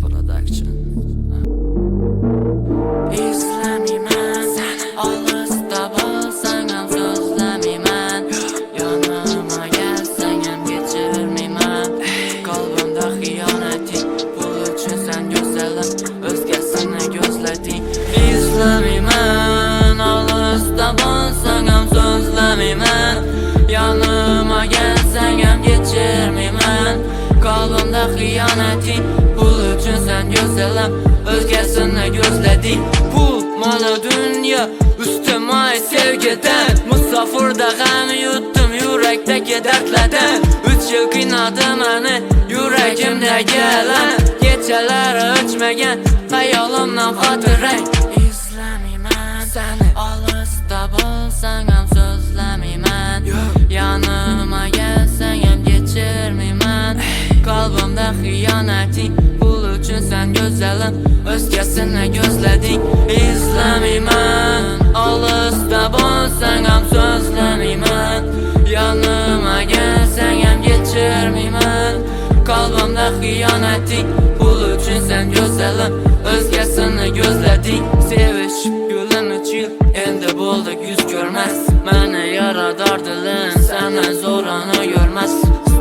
Production. İzlemimen seni, alışda bolsan ham sözlemimen. Yanıma gelsen hem geçirmimen. Kalbimde xiyonating, pul uchun sen go'zalim, o'zgasini gözleding. İzlemimen, alışda bolsan ham sözlemimen. Yanıma gelsen hem geçirmimen. Kalbimde xiyonating, pul uchun sen go'zalim, o'zgasini gözleding. Pul, mala dünya, üstüme sevgiden. Musafirda g'am yutdim, yurakdagi dardlardan. 3 yil qiynadı meni, yuragimdagi alam. Kechalari o'chmagan, xayolimdan xotirang. İzlemimen seni, alışda bolsan ham so'zlamiman. Yanıma gelsen hem geçirmimen. Kalbimde xiyonating, pul uchun sen go'zalim, o'zgasini gözleding. İzlemimen, alışda bolsan ham so'zlamiman. Yanıma gelsen hem geçirmimen. Kalbimde xiyonating, pul uchun sen go'zalim, o'zgasini gözleding. Sevishib yo'lim 3 yil, endi bo'ldik yuz ko'rmas. Meni yarador dilim, seni zo'rani görmez.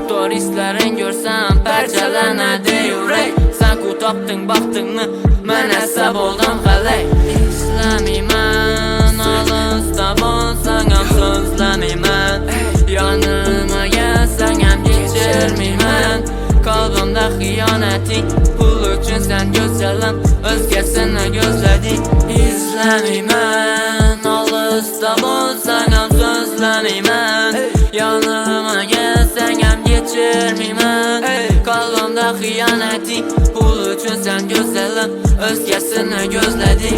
Storislaring görsam parchalanadi yurak. Sen ku topding baxtingni, men esa bo'ldim qalay. İzlemimen, alışda bolsan ham so'zlamiman. Yanıma gelsen hem geçirmimen. Kalbimde xiyonating, pul uchun sen go'zalim, o'zgasini gözleding. İzlemimen, alışda bolsan ham so'zlamiman. Yanıma gelsen hem geçirmimen. Kalbimde xiyonating, pul uchun sen go'zalim, o'zgasini gözleding.